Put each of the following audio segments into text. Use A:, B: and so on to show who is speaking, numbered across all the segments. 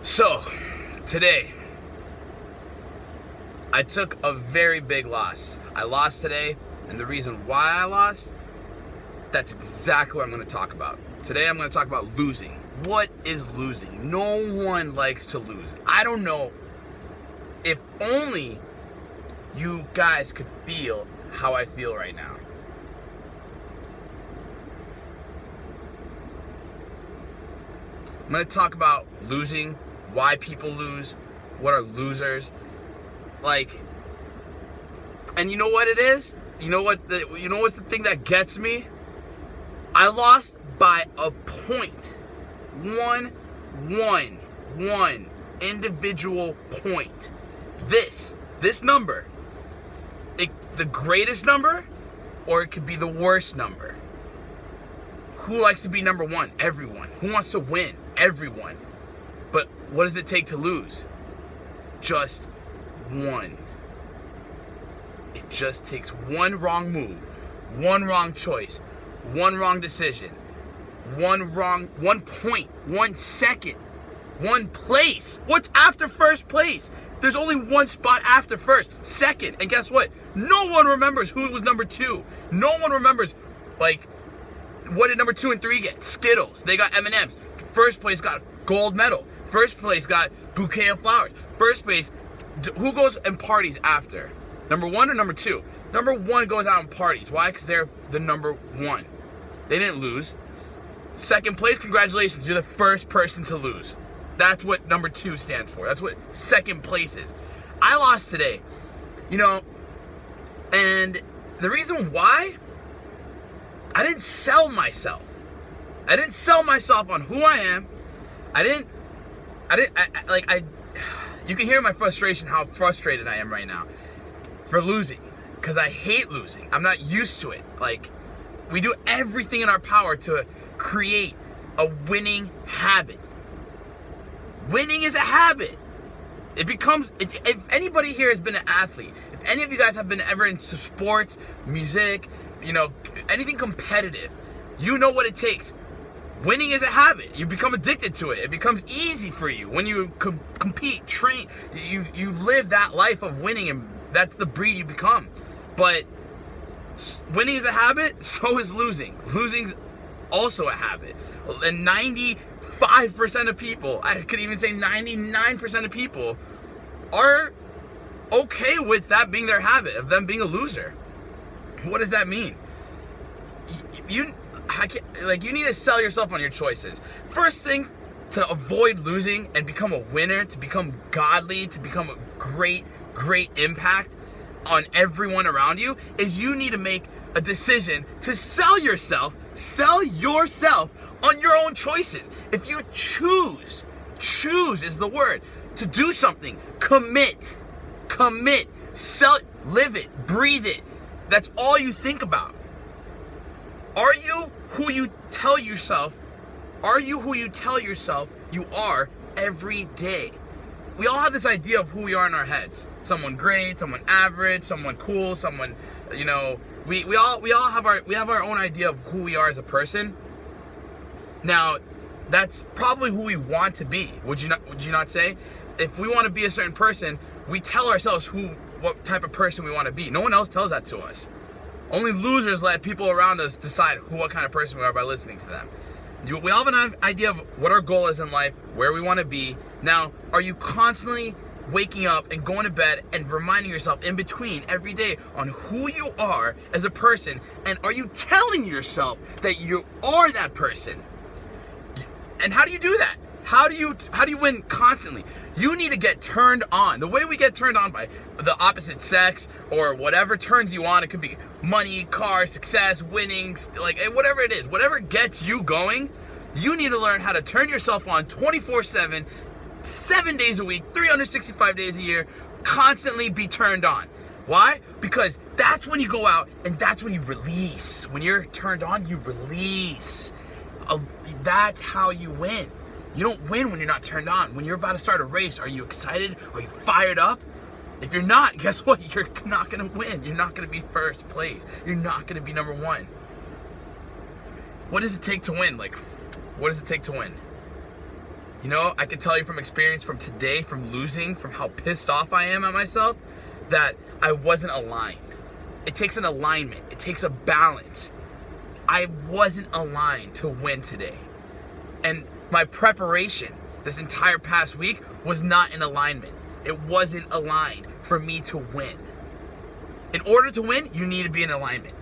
A: So, today, I took a very big loss. I lost today, and the reason why I lost, that's exactly what I'm going to talk about. Today, I'm going to talk about losing. What is losing? No one likes to lose. I don't know if only you guys could feel how I feel right now. I'm going to talk about losing, why people lose, what are losers. And you know what it is? You know what's the thing that gets me? I lost by a point. One individual point. This number, it's the greatest number, or it could be the worst number. Who likes to be number one? Everyone. Who wants to win? Everyone. But what does it take to lose? Just one. It just takes one wrong move, one wrong choice, one wrong decision, one point, 1 second, one place. What's after first place? There's only one spot after first, second. And guess what? No one remembers who was number two. No one remembers, what did number 2 and 3 get? Skittles. They got M&Ms. First place got gold medal. First place got bouquet of flowers. First place, who goes and parties after? Number 1 or number 2? Number 1 goes out and parties. Why? Because they're the number 1. They didn't lose. Second place, congratulations. You're the first person to lose. That's what number 2 stands for. That's what second place is. I lost today. And the reason why, I didn't sell myself. I didn't sell myself on who I am. You can hear my frustration, how frustrated I am right now for losing, because I hate losing. I'm not used to it. We do everything in our power to create a winning habit. Winning is a habit. It becomes, if anybody here has been an athlete, if any of you guys have been ever into sports, music, anything competitive, you know what it takes. Winning is a habit. You become addicted to it. It becomes easy for you. When you compete, train, you live that life of winning, and that's the breed you become. But winning is a habit, so is losing. Losing's also a habit. And 95% of people, I could even say 99% of people, are okay with that being their habit, of them being a loser. What does that mean? You need to sell yourself on your choices. First thing, to avoid losing and become a winner, to become godly, to become a great impact on everyone around you, is you need to make a decision to sell yourself on your own choices. If you choose is the word, to do something, commit, sell, live it, breathe it. That's all you think about. Are you who you tell yourself? Are you who you tell yourself you are every day? We all have this idea of who we are in our heads. Someone great, someone average, someone cool, someone, we all have our own idea of who we are as a person. Now, that's probably who we want to be. Would you not say? If we want to be a certain person, we tell ourselves what type of person we want to be. No one else tells that to us. Only losers let people around us decide what kind of person we are by listening to them. We all have an idea of what our goal is in life, where we want to be. Now, are you constantly waking up and going to bed and reminding yourself in between every day on who you are as a person? And are you telling yourself that you are that person? And how do you do that? How do you win constantly? You need to get turned on. The way we get turned on by the opposite sex or whatever turns you on, it could be money, cars, success, winning, whatever it is, whatever gets you going, you need to learn how to turn yourself on 24/7, 7 days a week, 365 days a year, constantly be turned on. Why? Because that's when you go out and that's when you release. When you're turned on, you release. That's how you win. You don't win when you're not turned on. When you're about to start a race, are you excited? Are you fired up? If you're not, guess what? You're not going to win. You're not going to be first place. You're not going to be number one. What does it take to win? What does it take to win? You know, I can tell you from experience from today, from losing, from how pissed off I am at myself, that I wasn't aligned. It takes an alignment. It takes a balance. I wasn't aligned to win today. And my preparation this entire past week was not in alignment. It wasn't aligned for me to win. In order to win, you need to be in alignment.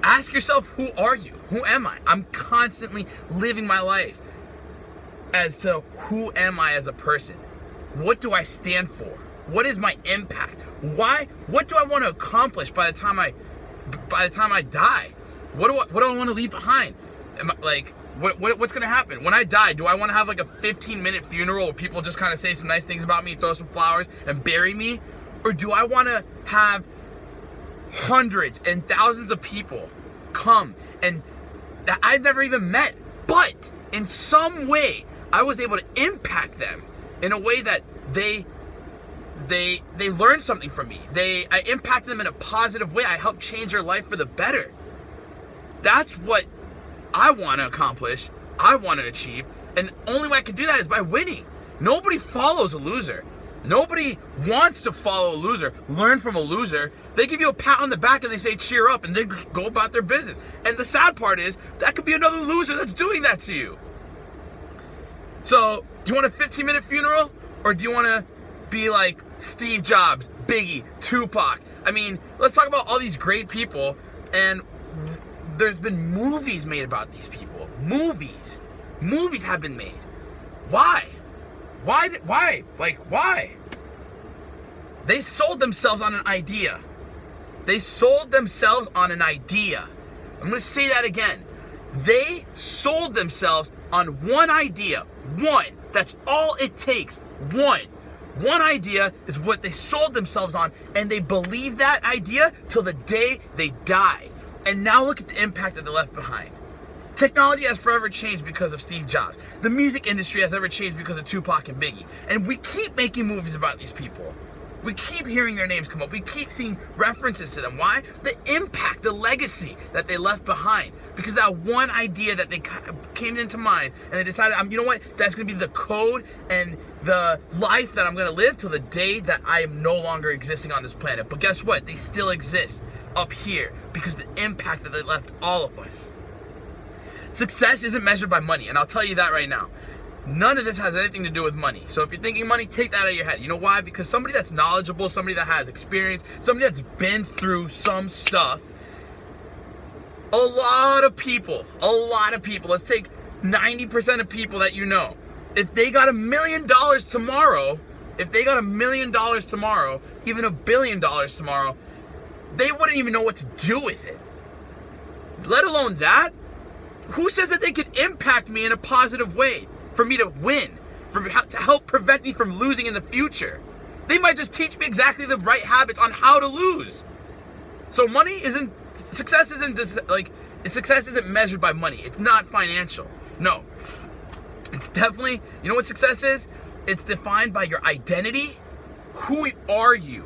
A: Ask yourself, who are you? Who am I? I'm constantly living my life as to who am I as a person? What do I stand for? What is my impact? Why? What do I want to accomplish by the time I die? What do I want to leave behind? What's gonna happen when I die? Do I want to have like a 15-minute funeral where people just kind of say some nice things about me, throw some flowers, and bury me? Or do I want to have hundreds and thousands of people come and that I've never even met, but in some way I was able to impact them in a way that they learned something from me. I impacted them in a positive way. I helped change their life for the better. That's what I want to accomplish, I want to achieve, and the only way I can do that is by winning. Nobody follows a loser. Nobody wants to follow a loser, learn from a loser. They give you a pat on the back and they say cheer up and they go about their business. And the sad part is that could be another loser that's doing that to you. So, do you want a 15-minute funeral, or do you want to be like Steve Jobs, Biggie, Tupac? I mean, let's talk about all these great people, and there's been movies made about these people. Movies have been made. Why? Why? Like, why? They sold themselves on an idea. They sold themselves on an idea. I'm going to say that again. They sold themselves on one idea. One. That's all it takes. One. One idea is what they sold themselves on, and they believe that idea till the day they die. And now look at the impact that they left behind. Technology has forever changed because of Steve Jobs. The music industry has ever changed because of Tupac and Biggie. And we keep making movies about these people. We keep hearing their names come up. We keep seeing references to them. Why? The impact, the legacy that they left behind. Because that one idea that they came into mind, and they decided, you know what? That's going to be the code and the life that I'm going to live till the day that I am no longer existing on this planet. But guess what? They still exist up here because the impact that they left all of us. Success isn't measured by money, and I'll tell you that right now. None of this has anything to do with money. So if you're thinking money, take that out of your head. You know why? Because somebody that's knowledgeable, somebody that has experience, somebody that's been through some stuff, a lot of people, let's take 90% of people that you know. If they got $1 million tomorrow, even $1 billion tomorrow, they wouldn't even know what to do with it. Let alone that, who says that they could impact me in a positive way for me to win, to help prevent me from losing in the future? They might just teach me exactly the right habits on how to lose. So success isn't measured by money. It's not financial. No. It's definitely, you know what success is? It's defined by your identity. Who are you?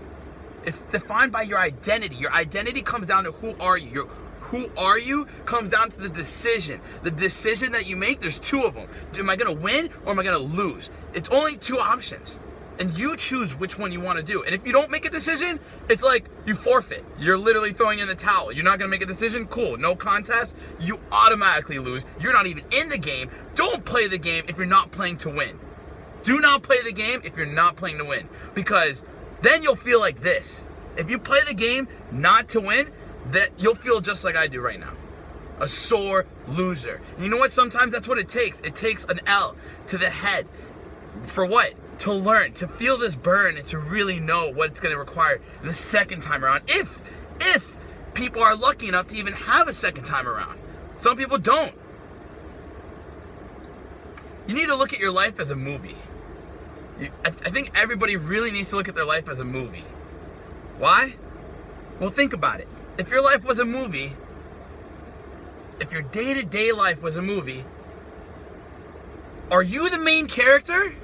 A: It's defined by your identity. Your identity comes down to who are you. Who are you comes down to the decision. The decision that you make, there's two of them. Am I going to win or am I going to lose? It's only two options. And you choose which one you want to do. And if you don't make a decision, it's like you forfeit. You're literally throwing in the towel. You're not going to make a decision? Cool. No contest. You automatically lose. You're not even in the game. Don't play the game if you're not playing to win. Do not play the game if you're not playing to win. Because then you'll feel like this. If you play the game not to win, that you'll feel just like I do right now. A sore loser. And you know what? Sometimes that's what it takes. It takes an L to the head. For what? To learn, to feel this burn, and to really know what it's going to require the second time around. If people are lucky enough to even have a second time around. Some people don't. You need to look at your life as a movie. I think everybody really needs to look at their life as a movie. Why? Well, think about it. If your life was a movie, if your day-to-day life was a movie, are you the main character?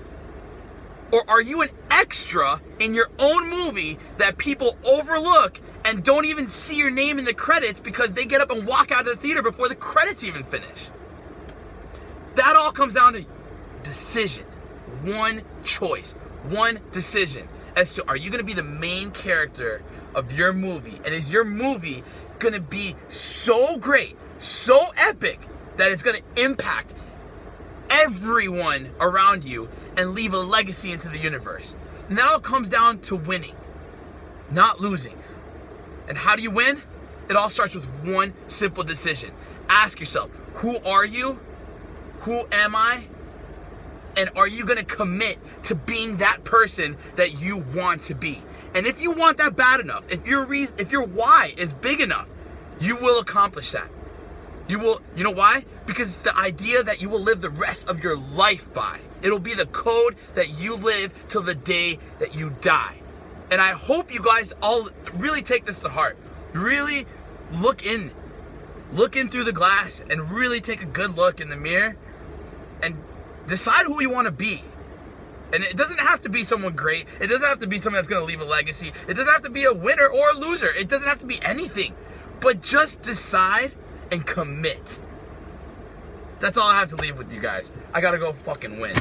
A: Or are you an extra in your own movie that people overlook and don't even see your name in the credits because they get up and walk out of the theater before the credits even finish? That all comes down to decision, one choice, one decision as to, are you going to be the main character of your movie? And is your movie going to be so great, so epic, that it's going to impact everyone around you and leave a legacy into the universe? And that all comes down to winning, not losing. And how do you win? It all starts with one simple decision. Ask yourself, who are you? Who am I? And are you going to commit to being that person that you want to be? And if you want that bad enough, if your why is big enough, you will accomplish that. You will, you know why? Because the idea that you will live the rest of your life by. It'll be the code that you live till the day that you die. And I hope you guys all really take this to heart. Really look in through the glass and really take a good look in the mirror and decide who you want to be. And it doesn't have to be someone great. It doesn't have to be someone that's going to leave a legacy. It doesn't have to be a winner or a loser. It doesn't have to be anything. But just decide and commit. That's all I have to leave with you guys. I got to go fucking win.